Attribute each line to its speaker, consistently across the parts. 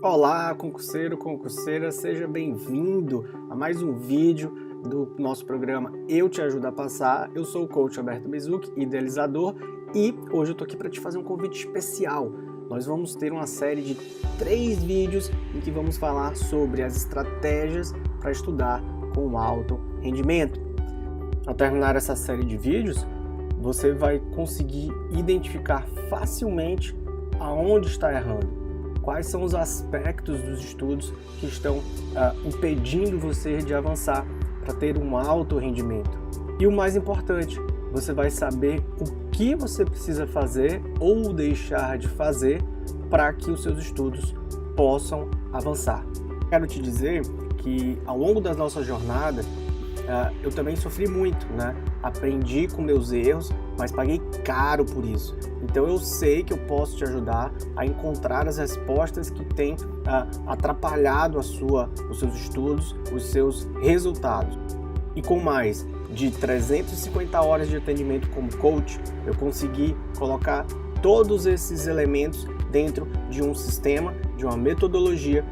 Speaker 1: Olá, concurseiro, concurseira, seja bem-vindo a mais um vídeo do nosso programa Eu Te Ajudo a Passar. Eu sou o coach Alberto Bezuc, idealizador, e hoje eu tô aqui para te fazer um convite especial. Nós vamos ter uma série de 3 vídeos em que vamos falar sobre as estratégias para estudar com alto rendimento. Ao terminar essa série de vídeos, você vai conseguir identificar facilmente aonde está errando. Quais são os aspectos dos estudos que estão impedindo você de avançar para ter um alto rendimento. E o mais importante, você vai saber o que você precisa fazer ou deixar de fazer para que os seus estudos possam avançar. Quero te dizer que ao longo da nossa jornada, eu também sofri muito, né? Aprendi com meus erros, mas paguei caro por isso. Então eu sei que eu posso te ajudar a encontrar as respostas que têm atrapalhado os seus estudos, os seus resultados. E com mais de 350 horas de atendimento como coach, eu consegui colocar todos esses elementos dentro de um sistema, de uma metodologia.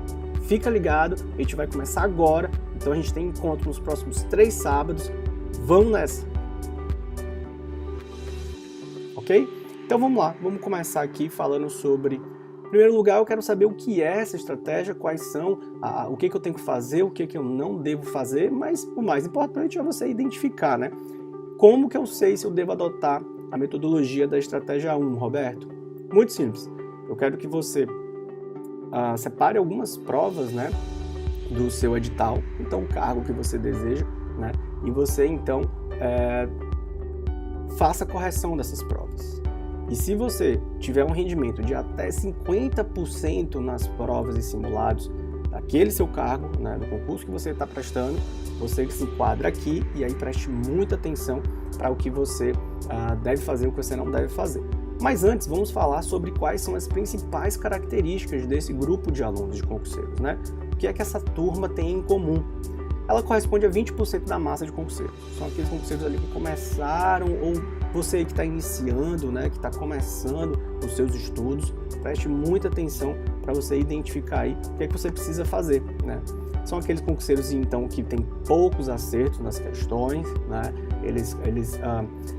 Speaker 1: Fica ligado, a gente vai começar agora. Então a gente tem encontro nos próximos 3 sábados. Vamos nessa! Ok? Então vamos lá, vamos começar aqui falando sobre... Em primeiro lugar, eu quero saber o que é essa estratégia, quais são, o que eu tenho que fazer, o que eu não devo fazer, mas o mais importante é você identificar, né? Como que eu sei se eu devo adotar a metodologia da estratégia 1, Roberto? Muito simples. Eu quero que você separe algumas provas, né, do seu edital, então o cargo que você deseja, né, e você então faça a correção dessas provas. E se você tiver um rendimento de até 50% nas provas e simulados daquele seu cargo, né, do concurso que você está prestando, você se enquadra aqui e aí preste muita atenção para o que você deve fazer e o que você não deve fazer. Mas antes, vamos falar sobre quais são as principais características desse grupo de alunos de concurseiros, né? O que é que essa turma tem em comum? Ela corresponde a 20% da massa de concurseiros. São aqueles concurseiros ali que começaram, ou você que está iniciando, né, que está começando os seus estudos, preste muita atenção para você identificar aí o que é que você precisa fazer, né? São aqueles concurseiros, então, que têm poucos acertos nas questões, né? Eles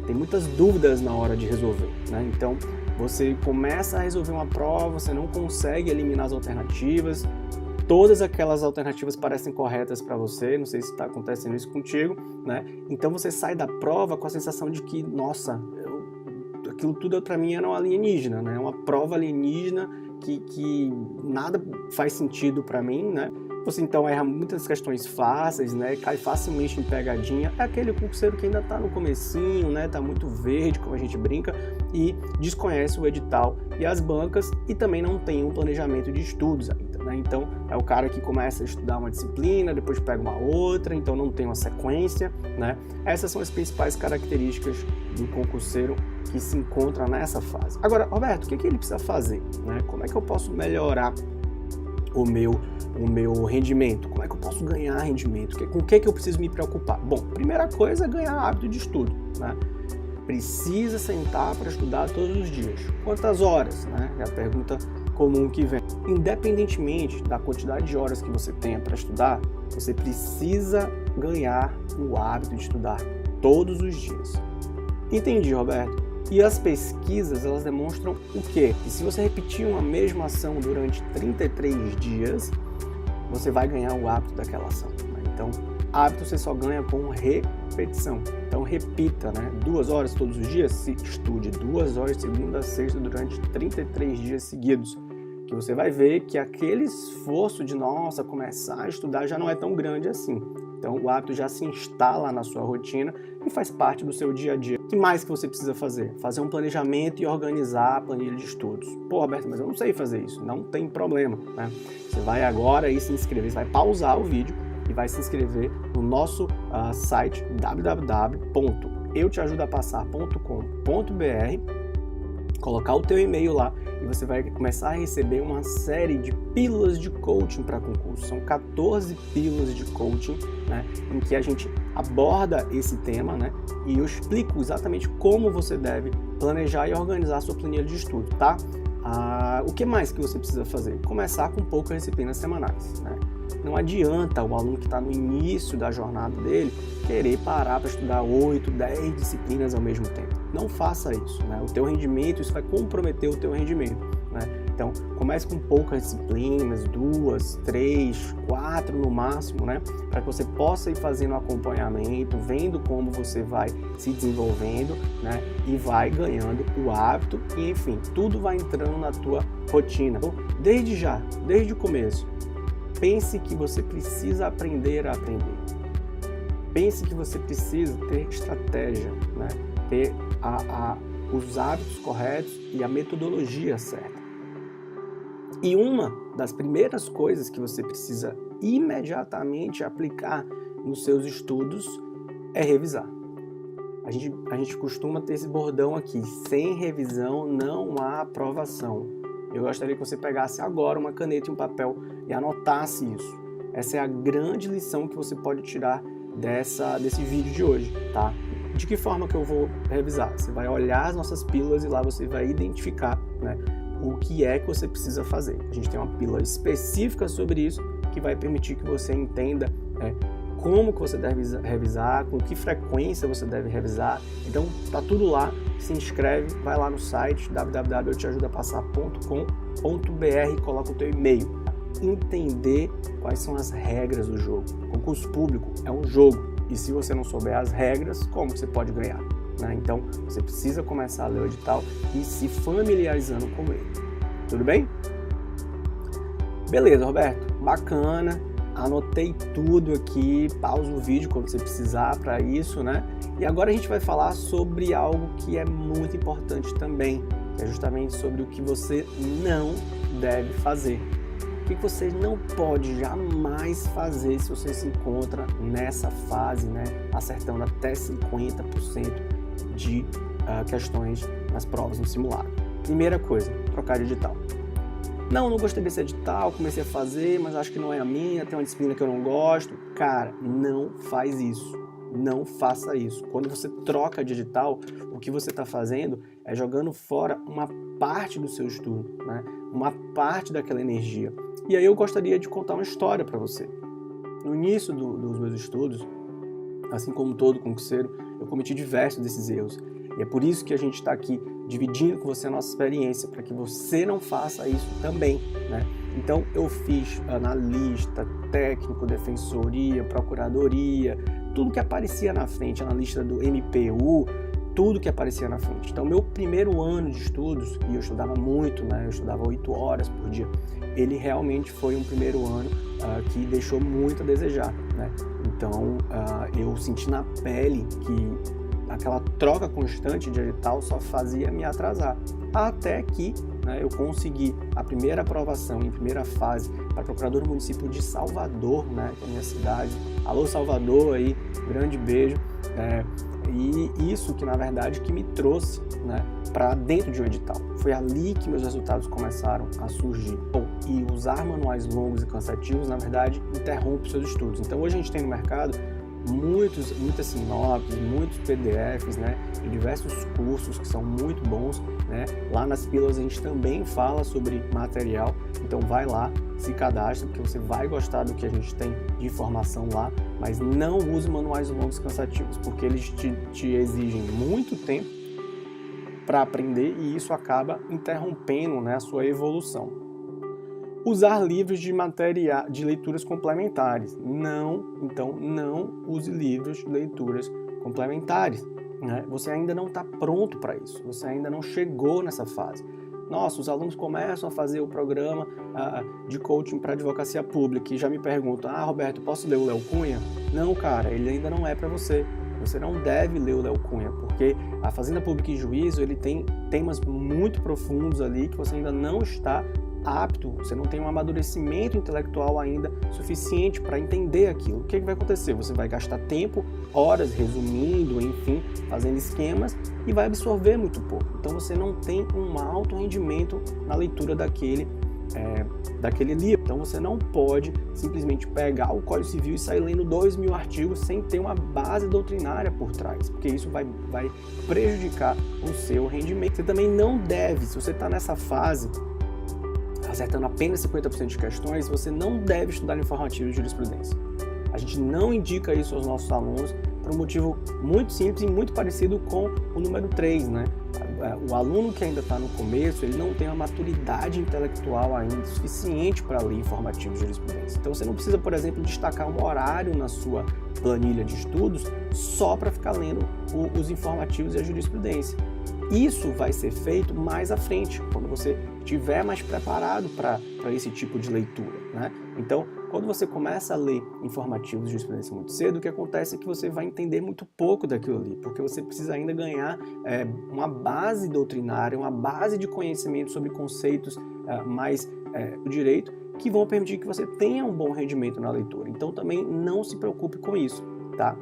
Speaker 1: têm muitas dúvidas na hora de resolver, né? Então, você começa a resolver uma prova, você não consegue eliminar as alternativas, todas aquelas alternativas parecem corretas para você, não sei se está acontecendo isso contigo, né? Então, você sai da prova com a sensação de que, nossa, aquilo tudo para mim era um alienígena, né? Uma prova alienígena que nada faz sentido para mim, né? Você então erra muitas questões fáceis, né? Cai facilmente em pegadinha. É aquele concurseiro que ainda está no comecinho, né? Tá muito verde, como a gente brinca, e desconhece o edital e as bancas e também não tem um planejamento de estudos ainda, né? Então é o cara que começa a estudar uma disciplina, depois pega uma outra, então não tem uma sequência, né? Essas são as principais características do concurseiro que se encontra nessa fase. Agora, Roberto, o que ele precisa fazer, né? Como é que eu posso melhorar o meu rendimento? Como é que eu posso ganhar rendimento? Com o que eu preciso me preocupar? Bom, primeira coisa é ganhar hábito de estudo, né? Precisa sentar para estudar todos os dias. Quantas horas, né? É a pergunta comum que vem. Independentemente da quantidade de horas que você tenha para estudar, você precisa ganhar o hábito de estudar todos os dias. Entendi, Roberto. E as pesquisas, elas demonstram o quê? Que se você repetir uma mesma ação durante 33 dias, você vai ganhar o hábito daquela ação, né? Então, hábito você só ganha com repetição. Então, repita, né? 2 horas todos os dias, se estude 2 horas de segunda a sexta durante 33 dias seguidos. Que você vai ver que aquele esforço de, nossa, começar a estudar já não é tão grande assim. Então, o hábito já se instala na sua rotina e faz parte do seu dia a dia. O que mais que você precisa fazer? Fazer um planejamento e organizar a planilha de estudos. Pô, Roberto, mas eu não sei fazer isso. Não tem problema, né? Você vai agora aí se inscrever, você vai pausar o vídeo e vai se inscrever no nosso site www.euteajudapassar.com.br, colocar o teu e-mail lá e você vai começar a receber uma série de pílulas de coaching para concurso. São 14 pílulas de coaching, né, em que a gente aborda esse tema, né, e eu explico exatamente como você deve planejar e organizar a sua planilha de estudo, tá? O que mais que você precisa fazer? Começar com poucas disciplinas semanais, né? Não adianta o aluno que está no início da jornada dele querer parar para estudar 8, 10 disciplinas ao mesmo tempo. Não faça isso, né? O teu rendimento, isso vai comprometer o teu rendimento, né? Então, comece com poucas disciplinas, 2, 3, 4 no máximo, né? Para que você possa ir fazendo um acompanhamento, vendo como você vai se desenvolvendo, né? E vai ganhando o hábito e, enfim, tudo vai entrando na tua rotina. Então, desde o começo, pense que você precisa aprender a aprender. Pense que você precisa ter estratégia, né? Ter os hábitos corretos e a metodologia certa. E uma das primeiras coisas que você precisa imediatamente aplicar nos seus estudos é revisar. A gente costuma ter esse bordão aqui: sem revisão não há aprovação. Eu gostaria que você pegasse agora uma caneta e um papel e anotasse isso. Essa é a grande lição que você pode tirar desse vídeo de hoje, tá? De que forma que eu vou revisar? Você vai olhar as nossas pílulas e lá você vai identificar, né, o que é que você precisa fazer. A gente tem uma pílula específica sobre isso que vai permitir que você entenda como que você deve revisar, com que frequência você deve revisar. Então tá tudo lá, se inscreve, vai lá no site www.euteajudapassar.com.br, coloca o teu e-mail. Entender quais são as regras do jogo. Concurso público é um jogo e se você não souber as regras, como você pode ganhar? Né? Então você precisa começar a ler o edital e se familiarizando com ele. Tudo bem? Beleza, Roberto, bacana. Anotei tudo aqui, pausa o vídeo quando você precisar para isso, né? E agora a gente vai falar sobre algo que é muito importante também, que é justamente sobre o que você não deve fazer. O que você não pode jamais fazer se você se encontra nessa fase, né? Acertando até 50% de questões nas provas no simulado. Primeira coisa, trocar de edital. Não gostei desse edital, comecei a fazer, mas acho que não é a minha, tem uma disciplina que eu não gosto. Cara, não faz isso. Não faça isso. Quando você troca de edital, o que você está fazendo é jogando fora uma parte do seu estudo, né? Uma parte daquela energia. E aí eu gostaria de contar uma história para você. No início dos meus estudos, assim como todo concurseiro, eu cometi diversos desses erros. E é por isso que a gente está aqui dividindo com você a nossa experiência, para que você não faça isso também, né? Então eu fiz analista, técnico, defensoria, procuradoria, tudo que aparecia na frente, analista do MPU, tudo que aparecia na frente. Então meu primeiro ano de estudos, e eu estudava muito, né? Eu estudava 8 horas por dia, ele realmente foi um primeiro ano que deixou muito a desejar, né? Então eu senti na pele que aquela troca constante de edital só fazia me atrasar. Até que, né, eu consegui a primeira aprovação em primeira fase para procurador do município de Salvador, né, que é a minha cidade. Alô Salvador aí, grande beijo. E isso que na verdade que me trouxe, né, para dentro de um edital. Foi ali que meus resultados começaram a surgir. E usar manuais longos e cansativos, na verdade, interrompe os seus estudos. Então hoje a gente tem no mercado muitas sinopses, muitos PDFs, né, de diversos cursos que são muito bons, né? Lá nas pílulas a gente também fala sobre material, então vai lá, se cadastra, porque você vai gostar do que a gente tem de informação lá, mas não use manuais longos cansativos, porque eles te exigem muito tempo para aprender e isso acaba interrompendo, né, a sua evolução. Usar livros de leituras complementares. Então não use livros de leituras complementares, né? Você ainda não está pronto para isso, você ainda não chegou nessa fase. Nossa, os alunos começam a fazer o programa de coaching para advocacia pública e já me perguntam: Roberto, posso ler o Léo Cunha? Não, cara, ele ainda não é para você. Você não deve ler o Léo Cunha, porque a Fazenda Pública e Juízo, ele tem temas muito profundos ali que você ainda não está apto, você não tem um amadurecimento intelectual ainda suficiente para entender aquilo. O que vai acontecer? Você vai gastar tempo, horas resumindo, enfim, fazendo esquemas e vai absorver muito pouco. Então você não tem um alto rendimento na leitura daquele daquele livro. Então você não pode simplesmente pegar o Código Civil e sair lendo 2.000 artigos sem ter uma base doutrinária por trás, porque isso vai prejudicar o seu rendimento. Você também não deve, se você está nessa fase, acertando apenas 50% de questões, você não deve estudar informativo de jurisprudência. A gente não indica isso aos nossos alunos por um motivo muito simples e muito parecido com o número 3, né? O aluno que ainda está no começo, ele não tem uma maturidade intelectual ainda suficiente para ler informativo de jurisprudência. Então você não precisa, por exemplo, destacar um horário na sua planilha de estudos só para ficar lendo os informativos e a jurisprudência. Isso vai ser feito mais à frente, quando você estiver mais preparado para esse tipo de leitura, né? Então, quando você começa a ler informativos de jurisprudência muito cedo, o que acontece é que você vai entender muito pouco daquilo ali, porque você precisa ainda ganhar uma base doutrinária, uma base de conhecimento sobre conceitos mais do direito, que vão permitir que você tenha um bom rendimento na leitura. Então, também não se preocupe com isso, tá?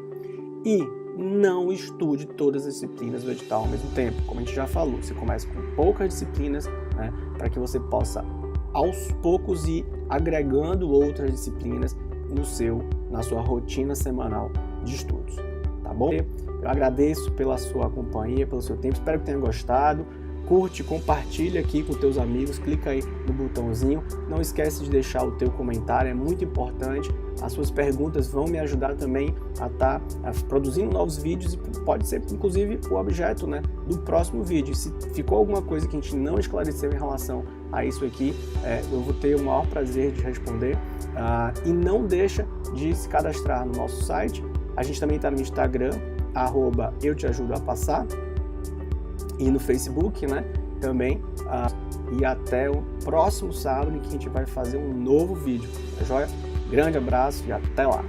Speaker 1: E não estude todas as disciplinas do edital ao mesmo tempo. Como a gente já falou, você começa com poucas disciplinas, né, para que você possa, aos poucos, ir agregando outras disciplinas na sua rotina semanal de estudos, tá bom? Eu agradeço pela sua companhia, pelo seu tempo, espero que tenha gostado. Curte, compartilha aqui com teus amigos, clica aí no botãozinho. Não esquece de deixar o teu comentário, é muito importante. As suas perguntas vão me ajudar também a estar produzindo novos vídeos e pode ser, inclusive, o objeto, né, do próximo vídeo. Se ficou alguma coisa que a gente não esclareceu em relação a isso aqui, eu vou ter o maior prazer de responder. E não deixa de se cadastrar no nosso site. A gente também está no Instagram, @euteajudoapassar. E no Facebook, né, também. E até o próximo sábado, em que a gente vai fazer um novo vídeo, tá joia? Grande abraço e até lá!